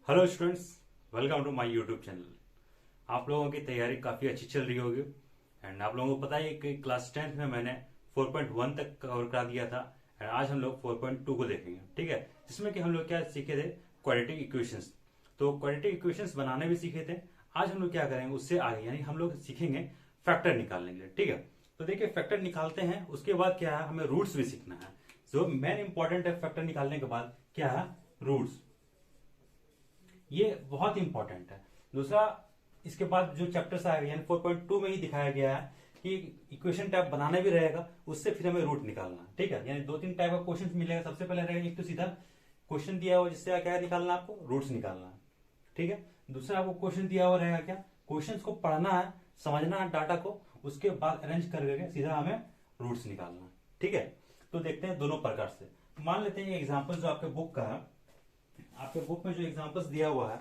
Hello students, welcome to my YouTube channel. आप लोगों की तैयारी काफ़ी अच्छी चल रही होगी एंड आप लोगों को पता है कि क्लास 10th में मैंने 4.1 तक कवर करा दिया था एंड आज हम लोग 4.2 को देखेंगे। ठीक है, जिसमें कि हम लोग क्या सीखे थे, क्वाड्रेटिक इक्वेशंस। तो क्वाड्रेटिक इक्वेशंस बनाने भी सीखे थे। आज हम लोग क्या करेंगे, उससे आगे यानी हम लोग सीखेंगे फैक्टर निकालने के लिए। ठीक है, तो देखिए फैक्टर निकालते हैं, उसके बाद क्या है, हमें रूट्स भी सीखना है। जो मेन इंपॉर्टेंट है फैक्टर निकालने के बाद क्या है, रूट्स। ये बहुत इंपॉर्टेंट है। दूसरा, इसके बाद जो चैप्टर्स आएगा यानी 4.2 में ही दिखाया गया है कि इक्वेशन टाइप बनाना भी रहेगा, उससे फिर हमें रूट निकालना है। ठीक है, यानी दो तीन टाइप का क्वेश्चन मिलेगा। सबसे पहले रहेगा एक तो सीधा क्वेश्चन दिया हुआ जिससे क्या निकालना है, आपको रूट्स निकालना है। ठीक है, दूसरा आपको क्वेश्चन दिया हुआ रहेगा क्या, क्वेश्चन को पढ़ना है, समझना है डाटा को, उसके बाद अरेंज करके सीधा हमें रूट्स निकालना है। ठीक है, तो देखते हैं दोनों प्रकार से। मान लेते हैं एग्जाम्पल जो आपके बुक का है, आपके बुक में जो एग्जांपल्स दिया हुआ है,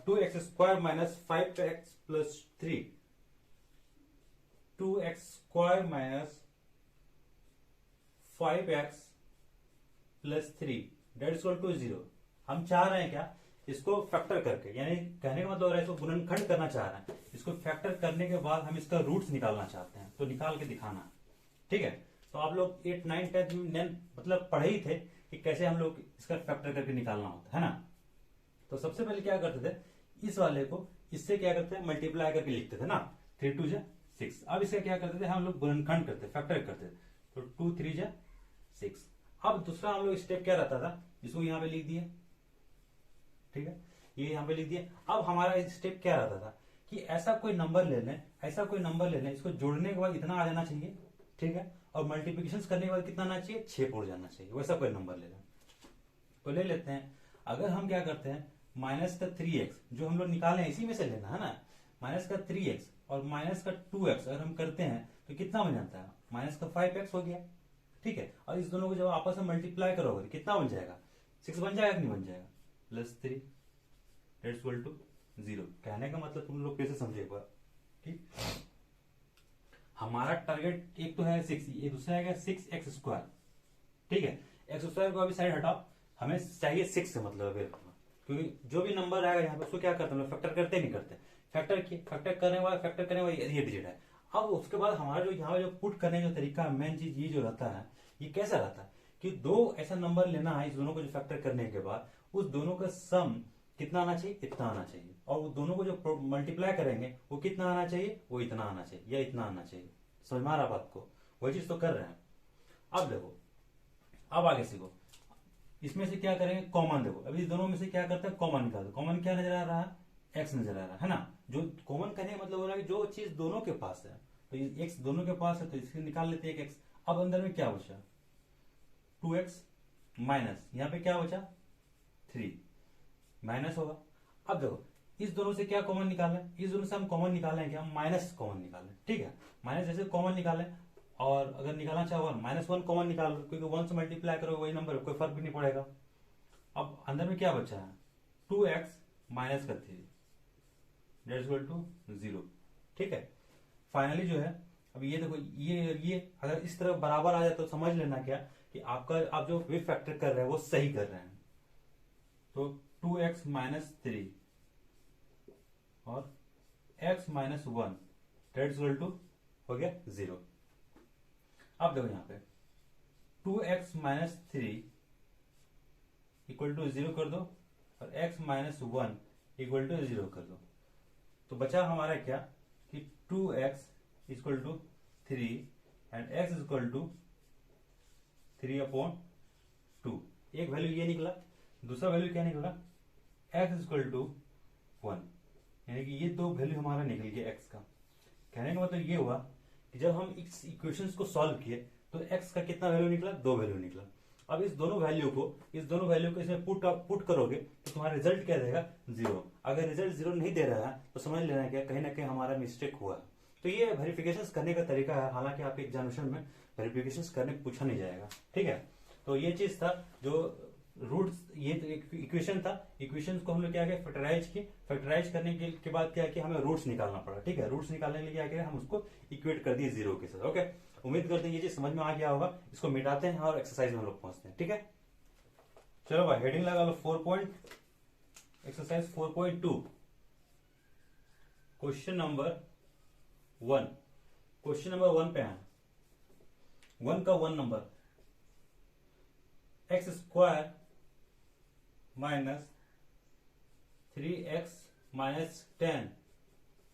2x² minus 5x plus 3, 2x² minus 5x plus 3 that equal to 0। हम चाह रहे हैं क्या, इसको फैक्टर करके, यानी कहने का मतलब हो रहा है इसको गुणनखंड करना चाह रहे हैं। इसको फैक्टर करने के बाद हम इसका रूट्स निकालना चाहते हैं, तो निकाल के दिखाना है। ठीक है, तो आप लोग 8, 9, 10 में मतलब पढ़े ही थे कि कैसे हम लोग इसका फैक्टर करके निकालना होता है ना। तो सबसे पहले क्या करते थे, इस वाले को इससे क्या करते हैं, मल्टीप्लाई करके लिखते थे ना, 3 2 जा 6। अब इसका क्या करते थे, हम लोग गुणनखंड करते, फैक्टर करते थे, तो 2 3 जा 6। अब दूसरा हम लोग स्टेप क्या रहता था, इसको यहां पे लिख दिए। ठीक है, ये यहां पे लिख दिए। अब हमारा स्टेप क्या रहता था कि ऐसा कोई नंबर ले लें, ऐसा कोई नंबर ले लें, इसको जोड़ने के बाद इतना आ जाना चाहिए। ठीक है, और मल्टीप्लिकेशन करने के बाद कितना आना चाहिए, 6 उड़ जाना चाहिए। वैसा कोई नंबर ले लें, तो ले लेते हैं। अगर हम क्या करते हैं, माइनस का 3x जो हम लोग निकाले हैं इसी में से लेना है ना, माइनस का 3x और माइनस का 2x अगर हम करते हैं तो कितना बन जाता है, माइनस का 5x हो गया। ठीक है, और इस दोनों को जब आपस में मल्टीप्लाई करोगे तो कितना बन जाएगा, 6 बन जाएगा कि नहीं बन जाएगा, प्लस 3 डेट इक्वल टू 0। कहने का मतलब तुम लोग कैसे समझे एक बार। ठीक, हमारा टारगेट एक तो है 6, ये दूसरा है 6x²। ठीक है, x² को अभी साइड हटाओ, हमें चाहिए 6 से मतलब अभी रखना, क्योंकि जो भी नंबर आएगा यहाँ पे उसको क्या करते हैं, फैक्टर करते नहीं करते, फैक्टर करने वाला फैक्टर करने वाला ये डिजिट है। अब उसके बाद हमारा जो यहाँ जो पुट करने का तरीका, मेन चीज ये जो रहता है, ये कैसा रहता है कि दो ऐसा नंबर लेना है, इस दोनों को जो फैक्टर करने के बाद उस दोनों का सम कितना आना चाहिए, इतना आना चाहिए, और वो दोनों को जो मल्टीप्लाई करेंगे वो कितना आना चाहिए, वो इतना आना चाहिए या इतना आना चाहिए। समझ में आ रहा बात को, वही चीज तो कर रहे हैं। अब देखो, अब आगे सीखो, इसमें से क्या करेंगे, कॉमन। देखो अभी इस दोनों में से क्या करते हैं, कॉमन निकालते। कॉमन क्या नजर आ रहा है, एक्स नजर आ रहा है ना। जो कॉमन करने का मतलब हो रहा है कि जो चीज दोनों के पास है, तो ये एक्स दोनों के पास है तो इसके निकाल लेते हैं एक एक्स। अब अंदर में क्या बचा, 2x माइनस यहाँ पे क्या बचा, 3 माइनस होगा। अब देखो इस दोनों से क्या कॉमन निकालना है, इस दोनों से हम कॉमन निकालें क्या, माइनस कॉमन निकालें। ठीक है, माइनस जैसे कॉमन निकालें, और अगर निकालना चाहो -1 कॉमन निकाल लो, क्योंकि 1 से मल्टीप्लाई करो वही नंबर है, कोई फर्क भी नहीं पड़ेगा। अब अंदर में क्या बचा है, 2x माइनस का 3 डेट इक्वल टू 0। ठीक है, फाइनली जो है, अब ये देखो ये अगर इस तरह बराबर आ जाए तो समझ लेना क्या कि आपका आप जो वे फैक्टर कर रहे हैं वो सही कर रहे हैं। तो 2x माइनस 3 और x minus 1 that equal to हो गया 0। अब देखो यहाँ पे 2x माइनस 3 इक्वल टू 0 कर दो और x माइनस 1 इक्वल टू 0 कर दो, तो बचा हमारा क्या कि 2x equal to 3 and x equal to 3/2। एक वैल्यू ये निकला, दूसरा वैल्यू क्या निकला, x इक्वल टू 1, यानी कि ये दो वैल्यू हमारा निकल गया x का। कहने का मतलब ये हुआ कि जब हम इस इक्वेशंस को सॉल्व किए तो x का कितना वैल्यू निकला, 2 वैल्यू निकला। अब इस दोनों वैल्यू को इसमें पुट करोगे तो तुम्हारा रिजल्ट क्या देगा, 0। अगर रिजल्ट 0 नहीं दे रहा है तो समझ लेना क्या कहीं ना कहीं हमारा मिस्टेक हुआ है। तो ये वेरिफिकेशन करने का तरीका है, हालांकि आपके एग्जामिनेशन में वेरिफिकेशन करने पूछा नहीं जाएगा। ठीक है, तो ये चीज था जो रूट्स, ये तो एक इक्वेशन था, इक्वेशन को हम लोग क्या किया, फैक्टराइज किए। फैक्टराइज करने के बाद क्या किया, हमें रूट्स निकालना पड़ा। ठीक है, रूट्स निकालने के लिए क्या किया, हम उसको इक्वेट कर दिए 0 के साथ। ओके, उम्मीद करते हैं ये चीज समझ में आ गया होगा। इसको मिटाते हैं और एक्सरसाइज में हम लोग पहुंचते हैं। ठीक है, चलो भाई हेडिंग लगा लो, 4 point exercise exercise 4.2 question number 1। Question number 1 पे है 1 का 1 number x square minus 3x minus 10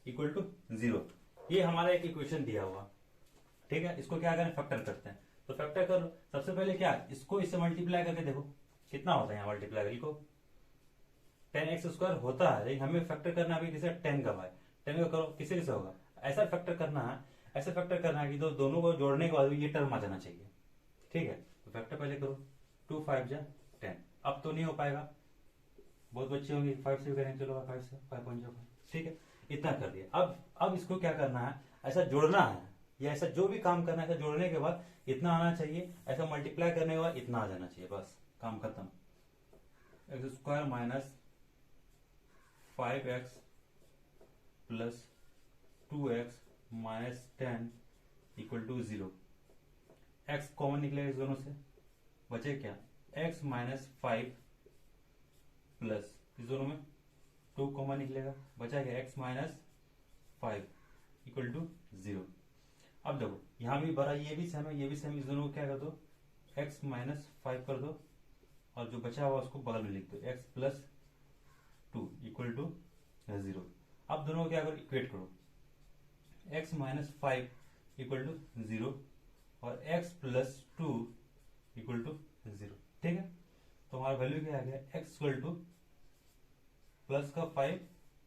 equal to 0। ये हमारा एक इक्वेशन दिया हुआ, ठीक है। इसको क्या करें, फैक्टर करते हैं। तो फैक्टर करो, सबसे पहले क्या, इसको इससे मल्टीप्लाई करके देखो कितना होता है। यहाँ मल्टीप्लाई करके लिखो 10x स्क्वायर होता है, लेकिन हमें फैक्टर करना है किसे, 10 का भाई 10 का करो, किसे किसे होगा। ऐसा फैक्टर करना है, ऐसा फैक्टर करना है कि दोनों को जोड़ने के बाद ये टर्म आ जाना चाहिए, ठीक है। तो फैक्टर पहले करो, 2 5 जा 10। अब तो नहीं हो पाएगा, बहुत बच्चे होंगे 5 से भी करेंगे, चलो 5 से 5.05, ठीक है। इतना कर दिया। अब इसको क्या करना है, ऐसा जोड़ना है, या ऐसा जो भी काम करना है, ऐसा जोड़ने के बाद इतना आना चाहिए, ऐसा मल्टीप्लाई करने के बाद इतना आ जाना चाहिए, बस काम खत्म। X square minus 5x plus 2x minus 10 equal to 0। x common निकलेगा इस दोनों से, बचे क्या, x माइनस 5 प्लस इस दोनों में 2 कॉमन निकलेगा, बचा क्या, x माइनस 5 इक्वल टू 0। अब देखो यहां भी बड़ा, ये भी सेम है, ये भी सेम, इस दोनों को क्या कर दो, x माइनस 5 कर दो, और जो बचा हुआ उसको बगल में लिख दो, x प्लस 2 इक्वल टू 0। अब दोनों को क्या करो, इक्वेट करो, x माइनस 5 इक्वल टू 0 और x प्लस 2 इक्वल टू 0, ठीक है। तो हमारा वैल्यू क्या आ गया, x इक्वल टू प्लस का 5,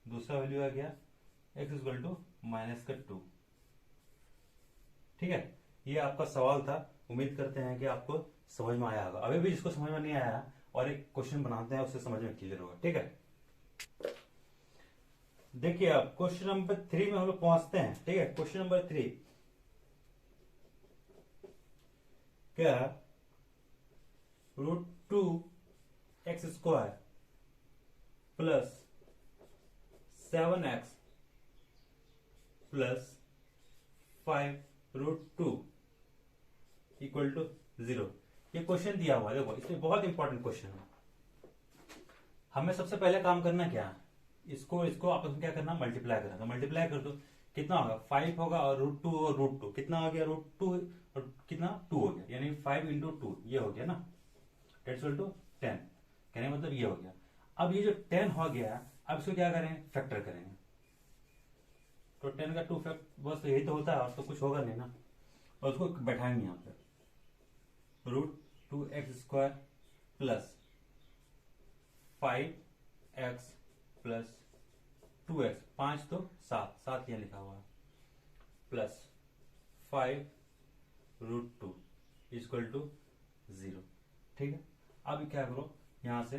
दूसरा वैल्यू आ गया x इक्वल टू माइनस का 2, ठीक है। ये आपका सवाल था, उम्मीद करते हैं कि आपको समझ में आया होगा। अभी भी जिसको समझ में नहीं आया और एक क्वेश्चन बनाते हैं, उससे समझ में क्लियर होगा, ठीक है। देखिए अब क्वेश्चन नंबर 3 में हम लोग पहुंचते हैं, ठीक है। क्वेश्चन नंबर 3 क्या, √2x square plus 7x plus 5√2 equal to 0। ये क्वेश्चन दिया हुआ है, देखो इसमें बहुत इंपॉर्टेंट क्वेश्चन है। हमें सबसे पहले काम करना क्या है, इसको आपस में क्या करना, मल्टीप्लाई करना। तो मल्टीप्लाई कर दो, कितना होगा, 5 होगा और √2 और √2 कितना हो गया, √2 और कितना 2 हो गया, यानी 5 इंटू 2 ये हो गया ना, डेट्स इक्वल टू 10, कहने मतलब ये हो गया। अब ये जो 10 हो गया, अब इसको क्या करें, फैक्टर करेंगे। तो 10 का 2 फैक्ट, बस यही तो होता है, और तो कुछ होगा नहीं ना। और उसको बैठाएंगे यहाँ पे, √2x square plus 5x plus 2x, 5 तो 7 यहाँ लिखा हुआ है, प्लस 5√2 इक्वल टू 0, ठीक है। अब क्या करो, यहां से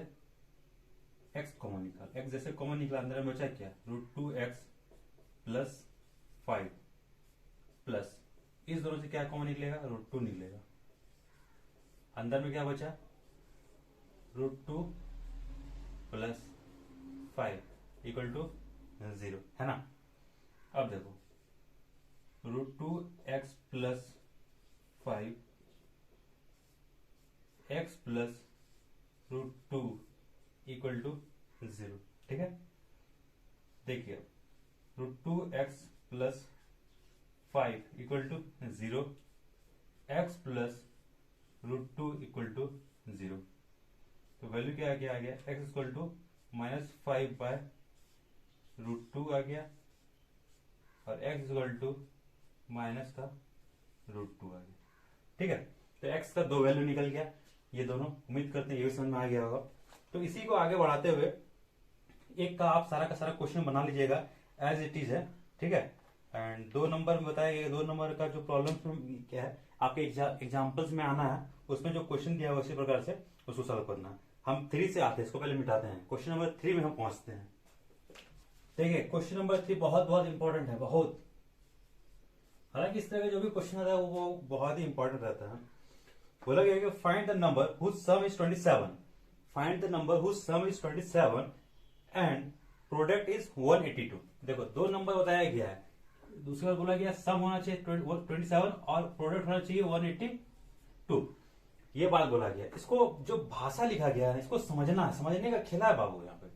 x कॉमन निकाल, x जैसे कॉमन निकला, अंदर में बचा क्या, √2x प्लस 5 प्लस इस दोनों से क्या कॉमन निकलेगा, √2 निकलेगा। अंदर में क्या बचा, √2 प्लस 5 इक्वल टू 0, है ना। अब देखो √2x plus 5 x plus √2 equal to 0, ठीक है। देखिए √2x plus 5 equal to 0, x plus √2 equal to 0। तो वैल्यू क्या आ गया, x equal to minus 5 by √2 आ गया, और x इक्वल टू माइनस का √2 आ गया, ठीक है। तो x का 2 वैल्यू निकल गया, ये दोनों, उम्मीद करते हैं ये भी समझ में आ गया होगा। तो इसी को आगे बढ़ाते हुए एक का आप सारा का सारा क्वेश्चन बना लीजिएगा एज इट इज है, ठीक है। एंड 2 नंबर में बताया गया, 2 नंबर का जो प्रॉब्लम क्या है आपके एग्जाम्पल्स में आना है, उसमें जो क्वेश्चन दिया हुआ उसी प्रकार से उसको सॉल्व करना है। हम 3 से आते हैं, इसको पहले मिटाते हैं, क्वेश्चन नंबर 3 में हम पहुंचते हैं। देखिए क्वेश्चन नंबर 3 बहुत बहुत इंपॉर्टेंट है, बहुत। हालांकि इस तरह का जो भी क्वेश्चन आता है वो बहुत ही इंपॉर्टेंट रहता है। बोला गया कि find the number whose sum is 27, find the number whose sum is 27 and product is 182। देखो 2 नंबर बताया गया है, दूसरी बार बोला गया सम होना चाहिए 27 और प्रोडक्ट होना चाहिए 182, ये बात बोला गया। इसको जो भाषा लिखा गया है इसको समझना है, समझने का खेला है बाबू यहाँ पे,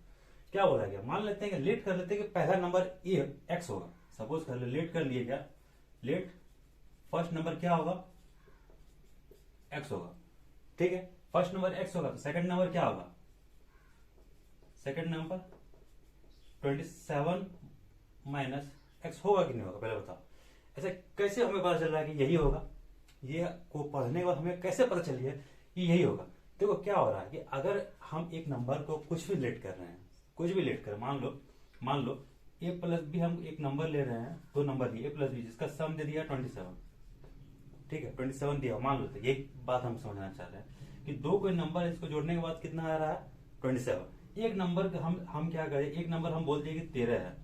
क्या बोला गया, मान लेते हैं कि लेट कर लेते हैं कि पहला नंबर ए एक्स होगा, सपोज कर लेट कर लिए क्या, लेट फर्स्ट नंबर क्या होगा, एक्स होगा, ठीक है, फर्स्ट नंबर एक्स होगा तो सेकंड नंबर क्या होगा, सेकंड नंबर 27 माइनस एक्स होगा कि नहीं होगा, पहले बताओ। ऐसा कैसे हमें पता चल रहा है कि यही होगा, ये को पढ़ने के बाद हमें कैसे पता चलिए कि यही होगा। देखो क्या हो रहा है कि अगर हम एक नंबर को कुछ भी लेट कर रहे हैं, कुछ भी लेट कर, मान लो ए प्लस बी, हम एक नंबर ले रहे हैं, दो नंबर दिए ए प्लस बी, जिसका सम दे दिया 27, ठीक है 27 दिया, मान लो, तो यही बात हम समझना चाह रहे हैं कि दो कोई नंबर, इसको जोड़ने के बाद कितना आ रहा है 27। एक नंबर हम क्या करें, एक नंबर हम बोल दिए कि 13 है,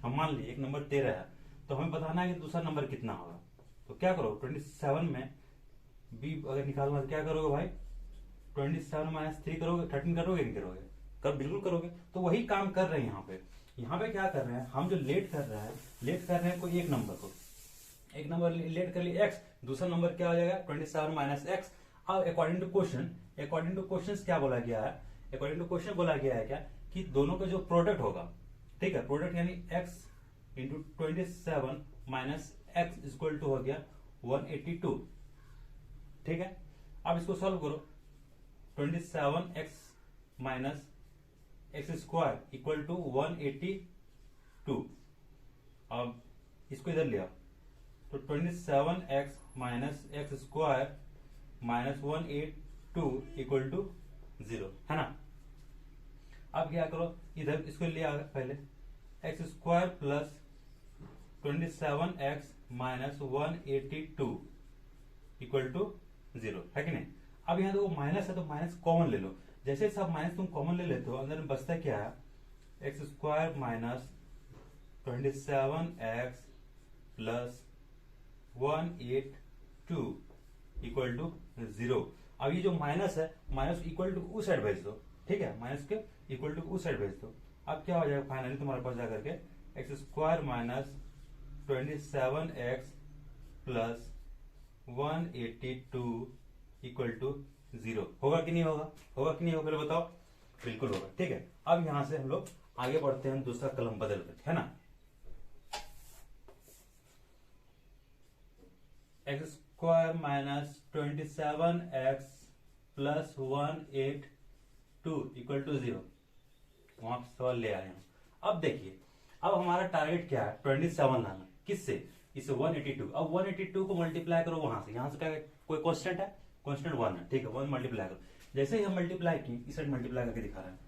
हम मान लिए एक नंबर 13 है, तो हमें बताना है कि दूसरा नंबर कितना होगा। तो क्या करो 27 में बी अगर निकालना तो क्या करोगे भाई, 27 माइनस 3 करोगे, 13 करोगे नहीं करोगे, बिल्कुल करोगे। तो वही काम कर रहे हैं यहाँ पे क्या कर रहे हैं हम, जो लेट कर रहे हैं कोई एक नंबर को, एक नंबर लेट कर लिए एक्स, दूसरा नंबर क्या हो जाएगा 27 माइनस एक्स। अब अकॉर्डिंग टू क्वेश्चन क्या बोला गया है, अकॉर्डिंग टू क्वेश्चन बोला गया है क्या कि दोनों का जो प्रोडक्ट होगा, ठीक है, प्रोडक्ट यानी x into 27 minus x equal to हो गया 182, ठीक है। अब इसको सॉल्व करो, 27x minus x square equal to 182, अब इसको इधर ले आओ, तो 27x minus x square minus 182 equal to 0, है ना। अब क्या करो, इधर इसको ले आओ पहले, x square plus 27x minus 182 equal to 0, है कि नहीं। अब यहाँ देखो माइनस है तो माइनस कॉमन ले लो, जैसे सब माइनस तुम कॉमन ले लेते हो, अंदर में बचता क्या है, x square minus 27x plus 182 equal to 0। अब ये जो माइनस है, माइनस इक्वल टू उस साइड भेज दो, ठीक है, माइनस के इक्वल टू उस साइड भेज दो। अब क्या हो जाएगा फाइनली तुम्हारे पास जाकर के, x square minus 27x plus 182 equal to 0, होगा कि नहीं होगा, पहले बताओ। बिल्कुल होगा, ठीक है। अब यहां से हम लोग आगे बढ़ते हैं, दूसरा कलम बदल करके, है ना। X square minus 27x plus 182 equal to 0, वहां सवाल ले आए हैं। अब देखिए, अब हमारा टारगेट क्या है, 27 लाना, किससे, इसे 182। अब 182 को मल्टीप्लाई करो वहां से, यहां से क्या कोई कांस्टेंट है, कांस्टेंट 1 है, ठीक है, 1 मल्टीप्लाई करो। जैसे ही हम मल्टीप्लाई की, इस साइड मल्टीप्लाई करके दिखा रहे हैं,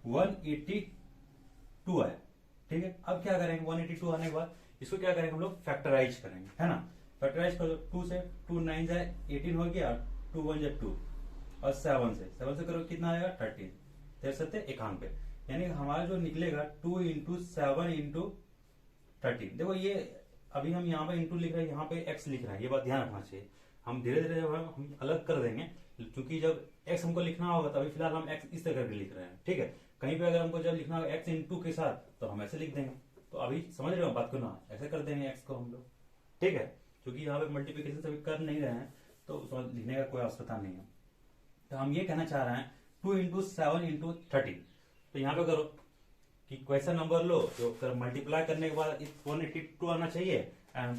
182 आया, ठीक है। अब क्या करेंगे, 182 आने के बाद इसको क्या करेंगे हम लोग, फैक्टराइज करेंगे, है ना। फैक्टराइज करो, 2 से 2 9 जाए 18 हो गया, 2 1 जाए 2, और 7 से करो कितना आएगा 13, 13 सत्ते 91, यानी हमारा जो निकलेगा 2 इंटू 7 इंटू 13। देखो ये अभी हम यहाँ पे इंटू लिख रहे हैं, यहाँ पे एक्स लिख रहे हैं, ये बात ध्यान रखना चाहिए। हम धीरे धीरे जब हम अलग कर देंगे, क्योंकि जब एक्स हमको लिखना होगा तभी फिलहाल हम एक्स इस तरह करके लिख रहे हैं, ठीक है। कहीं पे अगर हमको जब लिखना होगा एक्स इंटू के साथ, तो हम ऐसे लिख देंगे। तो अभी समझ रहे हो बात को ना, ऐसे कर देंगे एक्स को हम लोग, ठीक है, क्योंकि यहाँ पे मल्टीप्लीकेशन सभी कर नहीं रहे हैं, तो उसमें लिखने का कोई आवश्यकता नहीं है। तो हम ये कहना चाह रहे हैं 2 इंटू 7 इंटू 13। तो यहाँ पे करो कि कैसा नंबर लो, जो कर मल्टीप्लाई करने के बाद 182 आना चाहिए, एंड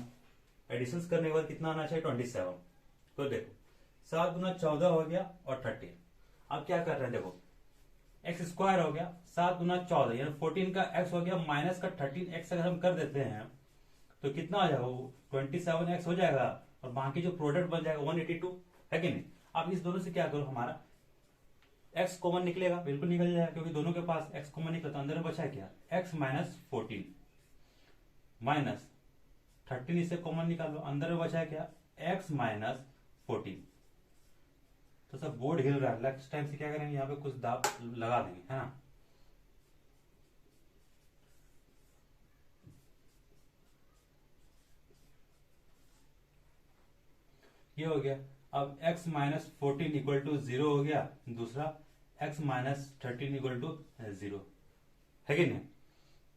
एडिशन करने के बाद कितना आना चाहिए 27। तो देखो 7 गुना 14 हो गया और 13। अब क्या कर रहे हैं, देखो एक्स स्क्वायर हो गया, 7 गुना 14 यानी 14 का एक्स हो गया, माइनस का 13x अगर हम कर देते हैं तो कितना आ जाएगा, वो 27x हो जाएगा, और बाकी जो प्रोडक्ट बन जाएगा 182, है कि नहीं। अब इस दोनों से क्या करो, हमारा x कॉमन निकलेगा, बिल्कुल निकल जाएगा, क्योंकि दोनों के पास x कॉमन निकलता, अंदर में बचा क्या, x माइनस 14 माइनस 13, इससे कॉमन निकालो, अंदर में बचा क्या, x माइनस 14। तो सब बोर्ड हिल रहा है, नेक्स्ट टाइम से क्या करेंगे, यहाँ पे कुछ दाब लगा देंगे, है ना। ये हो गया। अब x माइनस 14 इक्वल टू 0 हो गया, दूसरा x माइनस 13 इक्वल टू 0, है कि नहीं।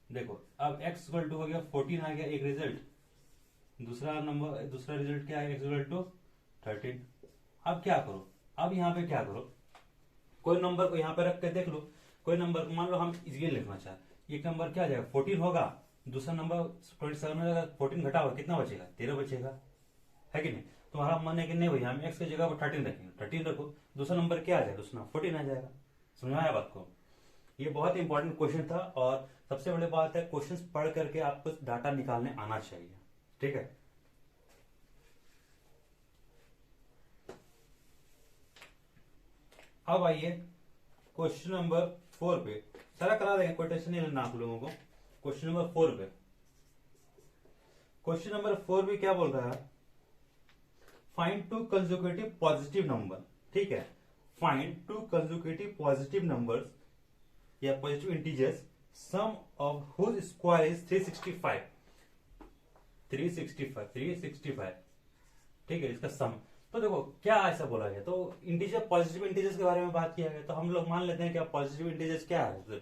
देखो अब x इक्वल टू हो गया 14 आ गया एक रिजल्ट, दूसरा रिजल्ट क्या है, x इक्वल टू 13। अब क्या करो, अब यहाँ पे क्या करो, कोई नंबर को यहाँ पे रख के देख लो, कोई नंबर मान लो हम इसलिए लिखना चाहे, एक नंबर क्या आ जाएगा 14 होगा, दूसरा नंबर 27 में जाएगा, 14 घटा हुआ कितना बचेगा 13 बचेगा, है कि नहीं। तुम्हारा मन है कि नहीं भैया हम एक्स की जगह पर 13 रखेंगे, 13 रखो, दूसरा नंबर क्या आ जाएगा, दूसरा 14 आ जाएगा। समझ आया बात को। ये बहुत इंपॉर्टेंट क्वेश्चन था, और सबसे बड़ी बात है क्वेश्चंस पढ़ करके आपको डाटा निकालने आना चाहिए, ठीक है। अब आइए क्वेश्चन नंबर 4 पे, सारा करा देंगे, कोई टेंशन नहीं लेना आप लोगों को। क्वेश्चन नंबर 4 पे, क्वेश्चन नंबर 4 भी क्या बोल रहा है, find two consecutive positive number, ठीक है। Find two consecutive positive numbers या positive integers, sum of whose square is 365, 365, ठीक है, इसका सम। तो देखो क्या ऐसा बोला गया, तो इंटीजर पॉजिटिव इंटीजर्स के बारे में बात किया गया, तो हम लोग मान लेते हैं क्या पॉजिटिव इंटीजर्स क्या है।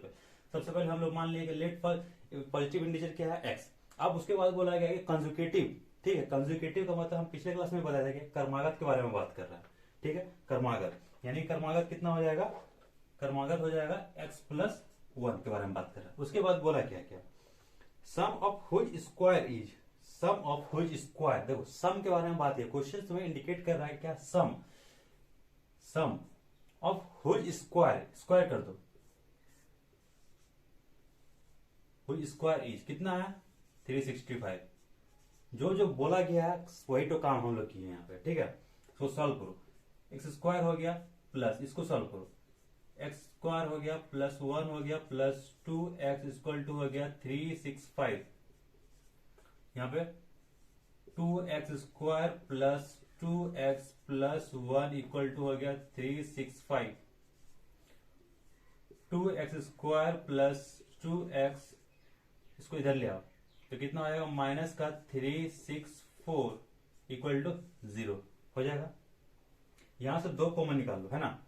सबसे पहले हम लोग मान लिए कि लेट पॉजिटिव इंटीजर क्या है एक्स। अब उसके बाद बोला गया कि कंजुकेटिव, ठीक है। कंजुकेटिव का मतलब हम पिछले क्लास में बताया था कि कर्मागत के बारे में बात कर रहा है, ठीक है। कर्मागत यानी कर्मागत कितना हो जाएगा, कर्मागत हो जाएगा x+1 के बारे में बात कर रहा है। उसके बाद बोला क्या क्या, sum of whose square is, sum of whose square, देखो सम के बारे में बात है, क्वेश्चन तुम्हें इंडिकेट कर रहा है क्या, सम, सम ऑफ हुज स्क्वायर, स्क्वायर कर दो, हुज स्क्वायर इज कितना है 365। जो जो बोला गया है वही तो काम हम लोग किए यहाँ पे, ठीक है। तो सॉल्व करो, एक्स स्क्वायर हो गया प्लस इसको सॉल्व करो, एक्स स्क्वायर हो गया +1 हो गया +2x = हो गया 365। यहाँ पे 2x² + 2x + 1 = हो गया 365। 2x² + 2x, इसको इधर ले आओ तो कितना हो जाएगा माइनस का 364 = 0 हो जाएगा। यहां से 2 कॉमन निकाल लो, है ना,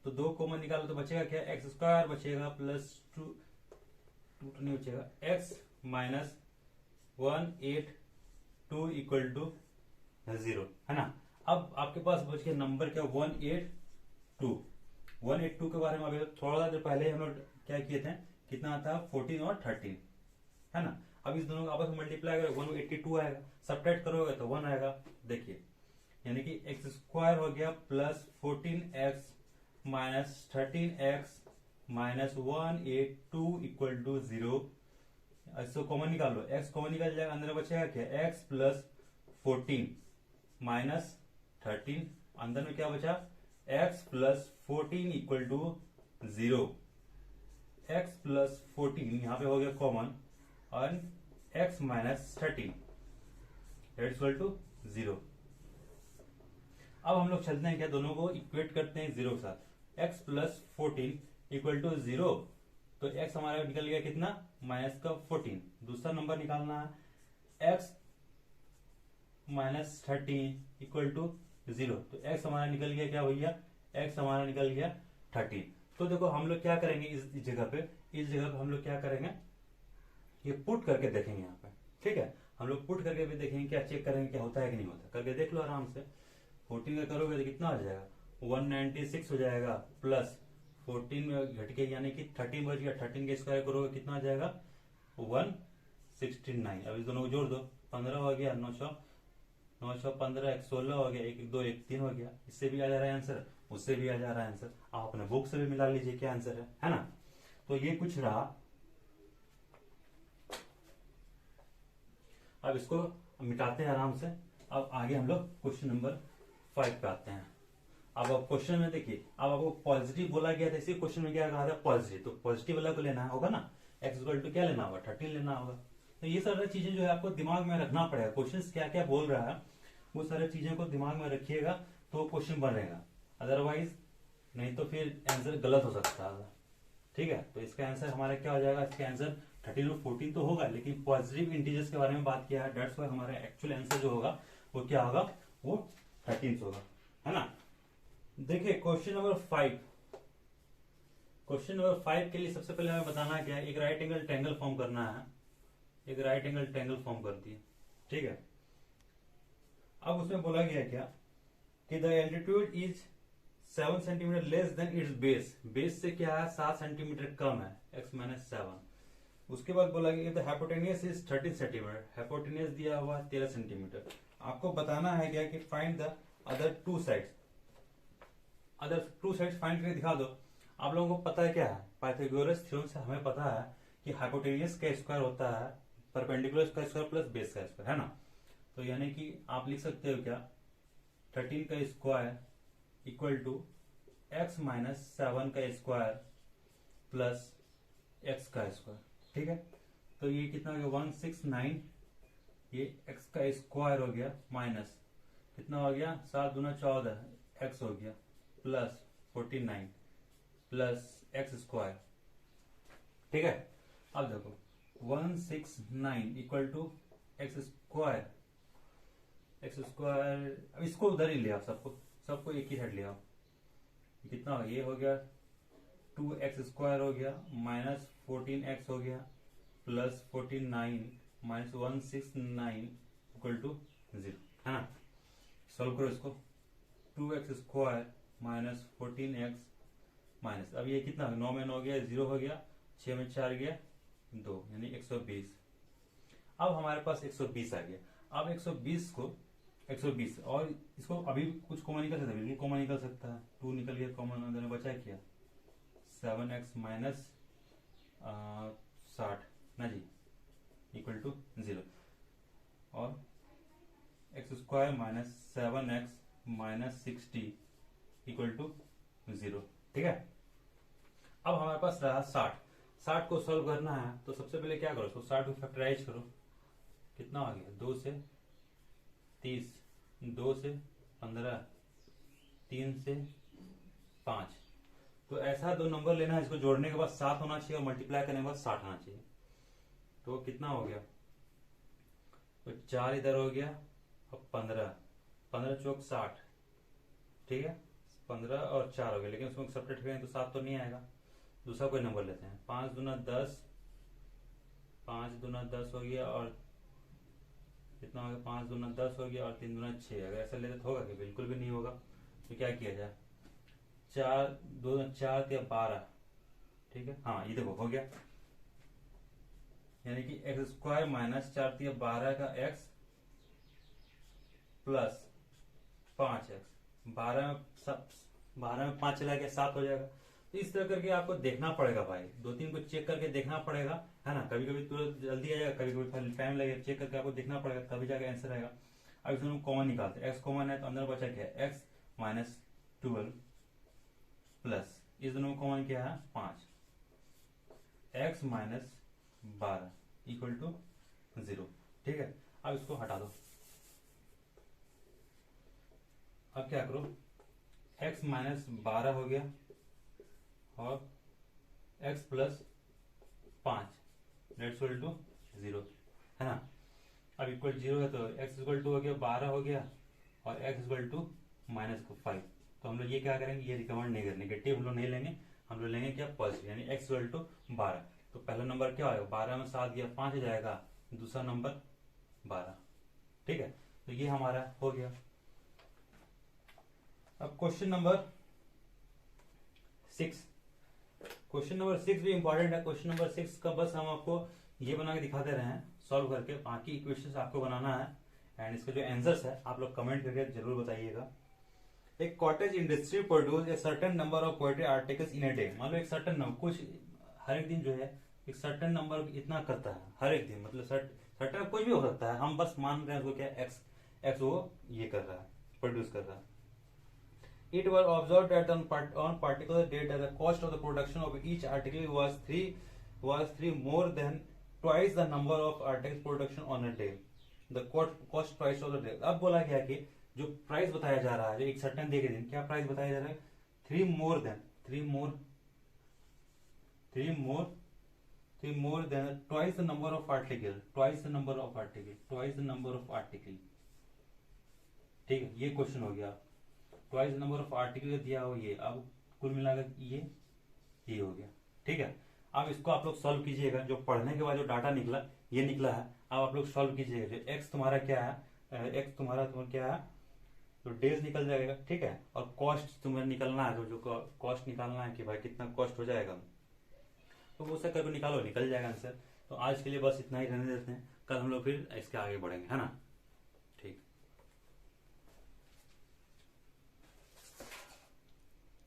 तो 2 कॉमन निकालो तो बचेगा क्या, x² बचेगा +2 नहीं बचेगा, x - 182 = 0, है ना। अब आपके पास बच गया नंबर क्या 182। 182 के बारे में अभी थोड़ा देर पहले हम लोग क्या किए थे, कितना था 14 और 13, है ना। अब इस दोनों को आपस में मल्टीप्लाई करोगे 182 आएगा, सबट्रैक्ट करोगे तो 1 आएगा। देखिए यानी कि x² हो गया +14x - 13x - 182 = 0। इसको कॉमन निकाल लो, x कॉमन निकल जाएगा, अंदर बचेगा क्या x + 14 - 13, अंदर में क्या बचा x + 14 = 0। x + 14 यहाँ पे हो गया कॉमन, और x - 13 = 0। अब हम लोग चलते हैं क्या, दोनों को इक्वेट करते हैं 0 के साथ, x + 14 = 0, तो x हमारा निकल गया कितना -14। दूसरा नंबर निकालना है x - 13 = 0, तो x हमारा निकल गया क्या भैया, x हमारा निकल गया 13। तो देखो हम लोग क्या करेंगे इस जगह पे, हम लोग क्या करेंगे, ये पुट करके देखेंगे यहाँ पे, ठीक है। हम लोग पुट करके भी देखेंगे, क्या चेक करेंगे क्या होता है कि नहीं होता, करके देख लो आराम से। 14 का करोगे तो कितना हो जाएगा 196 हो जाएगा, प्लस 14 में घट के यानी कि 13 बच गया, 13 के स्क्वायर करोगे कितना आ जाएगा 169। अब इस दोनों को जोड़ दो, 15 हो गया, 9 9 15 1 16 हो गया, 1 2 1 3 हो गया। इससे भी आ जा रहा है आंसर, उससे भी आ जा रहा है आंसर, आप अपने बुक से भी मिला लीजिए क्या आंसर है ना। तो ये कुछ रहा। अब इसको मिटाते हैं आराम से। अब आगे हम लोग क्वेश्चन नंबर 5 पे आते हैं। अब क्वेश्चन में देखिए, अब आपको पॉजिटिव बोला गया था, इसी क्वेश्चन में क्या कहा था पॉजिटिव, तो पॉजिटिव वाला को लेना होगा ना, x = क्या लेना होगा 13 लेना होगा। तो ये सारी चीजें जो है आपको दिमाग में रखना पड़ेगा, क्वेश्चन क्या क्या बोल रहा है वो सारी चीजों को दिमाग में रखिएगा तो क्वेश्चन बनेगा, अदरवाइज नहीं तो फिर आंसर गलत हो सकता है, ठीक है। तो इसका आंसर हमारा क्या हो जाएगा, इसका आंसर 13 और 14 तो होगा, लेकिन पॉजिटिव इंटीजर्स के बारे में बात किया है, दैट्स व्हाई हमारा एक्चुअल आंसर जो होगा वो क्या होगा, वो 13 होगा, है ना। देखिए क्वेश्चन नंबर 5, क्वेश्चन नंबर 5 के लिए सबसे पहले हमें बताना क्या है, एक राइट एंगल ट्रायंगल फॉर्म करना है, एक राइट एंगल ट्रायंगल फॉर्म कर दिए, ठीक है। अब उसमें बोला गया क्या कि the altitude is 7 centimetre less than it's base, base से क्या है 7 सेंटीमीटर कम है, x माइनस 7। उसके बाद बोला कि the hypotenuse is 13 centimetre, hypotenuse दिया हुआ 13 सेंटीमीटर। आपको बताना है क्या कि find the other two sides, other two sides find करके दिखा दो। आप लोगों को पता है क्या है, पाइथागोरस थ्योरम से हमें पता है कि हाइपोटेनियस का स्क्वायर होता है परपेंडिकुलर का स्क्वायर प्लस बेस का स्क्वायर, है ना। तो यानी कि आप लिख सकते हो क्या 13 का square equal to x minus 7 का स्क्वायर प्लस x का स्क्वायर, ठीक है। तो ये कितना हो गया 169, ये x का स्क्वायर हो गया माइनस कितना हो गया 7 दूना 14 x हो गया प्लस 49 प्लस x स्क्वायर, ठीक है। अब देखो 169 equal to x square, x square, अब इसको उधर ही ले आओ, सबको एक ही साइड ले आओ। कितना हो गया, ये हो गया 2x स्क्वायर हो गया माइनस 14x हो गया प्लस 49 माइनस 169 इक्वल टू 0, है ना। सॉल्व करो इसको, 2x square minus 14x minus, अब ये कितना 9 में 9 गया 0 हो गया, 6 में 4 गया 2 यानी 120। अब हमारे पास 120 आ गया। अब 120 को 120 और इसको अभी कुछ कॉमन निकल सकता है, बिल्कुल कॉमन निकल सकता है, 2 निकल गया कॉमन, अंदर में बचा क्या 7x माइनस 60 ना जी इक्वल टू 0 और x square minus 7x minus 60 equal to 0, ठीक है। अब हमारे पास रहा 60 को सॉल्व करना है तो सबसे पहले क्या करो, इसको 60 को फैक्टराइज करो, कितना आ गया 2 से 30, 2 से 15, 3 से 5। तो ऐसा दो नंबर लेना है, इसको जोड़ने के बाद 7 होना चाहिए और मल्टीप्लाई करने के बाद 60 आना चाहिए। तो कितना हो गया, तो 4 इधर हो गया और 15 चौक 60, ठीक है। 15 और 4 हो गया, लेकिन उसमें सब्ट्रैक्ट करें तो 7 तो नहीं आएगा। दूसरा कोई नंबर लेते हैं, 5 दूना 10, 5 दूना 10 हो गया और कितना हो गया 5 दूना 10 हो गया और 3 दूना 6। अगर ऐसा लेते तो होगा कि बिल्कुल भी नहीं होगा। तो क्या किया जाए, 4 2 4 या 12, ठीक है। हाँ ये देखो हो गया, यानी कि एक्स स्क्वायर माइनस 4 या 12 का x प्लस 5x, 12 में 5 चला गया 7 हो जाएगा। तो इस तरह करके आपको देखना पड़ेगा भाई, 2-3 को चेक करके देखना पड़ेगा, है ना। कभी कभी तुरंत जल्दी आ जाएगा, कभी कभी टाइम लगेगा, चेक करके आपको देखना पड़ेगा तभी जाके आंसर आएगा। अब इसमें कॉमन निकालते हैं, x कॉमन है तो अंदर बचा क्या है x माइनस 12 प्लस इस दोनों में कॉमन क्या है 5, x माइनस 12 इक्वल टू 0, ठीक है। अब इसको हटा दो, अब क्या करो x माइनस 12 हो गया और x plus 5 let's equal to 0, है ना। अब इक्वल 0 है तो x इक्वल टू हो गया 12 हो गया और x इक्वल टू माइनस 5। तो हम लोग ये क्या करेंगे, ये रिकमेंड नहीं करेंगे, नेगेटिव हम लोग नहीं लेंगे, हम लोग लेंगे क्या पॉजिटिव, यानी x इक्वल टू 12। तो पहला नंबर क्या होगा 12 में 7 गया 5 हो जाएगा, दूसरा नंबर 12, ठीक है। तो ये हमारा हो गया। अब क्वेश्चन नंबर 6, क्वेश्चन नंबर 6 भी इंपॉर्टेंट है। क्वेश्चन नंबर 6 का बस हम आपको ये बना के दिखाते रहे हैं सॉल्व करके, बाकी इक्वेशंस आपको बनाना है एंड इसका जो आंसर्स है आप लोग कमेंट करके जरूर बताइएगा। एक cottage industry produce a certain number of poetry articles in a day, मान लो एक सर्टेन नंबर, कुछ हर एक दिन जो है एक सर्टेन नंबर इतना करता है हर एक दिन, मतलब सर्टेन कुछ भी हो सकता है, हम बस मान रहे हैं उसको क्या एक्स वो ये कर रहा है, प्रोड्यूस कर रहा है। It was observed that on particular date that the cost of the production of each article was three more than twice the number of articles production on a day. The cost price of the day. अब बोला गया कि जो price बताया जा रहा है, जो एक सर्टेन डे के दिन क्या प्राइस बताया जा रहा है, three more than twice the number of article, ठीक है। ये क्वेश्चन हो गया, ट्वाइस नंबर ऑफ आर्टिकल दिया हो ये, अब कुल मिलाकर ये हो गया, ठीक है। अब इसको आप लोग सॉल्व कीजिएगा, जो पढ़ने के बाद जो डाटा निकला ये निकला है, अब आप लोग सॉल्व कीजिएगा। जो एक्स तुम्हारा क्या है, एक्स तुम्हारा क्या है तो डेज निकल जाएगा, ठीक है। और कॉस्ट तुम्हें निकलना है, तो जो कॉस्ट निकालना है कि भाई कितना कॉस्ट हो जाएगा, तो वो सब करके निकालो, निकल जाएगा आंसर। तो आज के लिए बस इतना ही रहने देते हैं, कल हम लोग फिर इसके आगे बढ़ेंगे, है ना।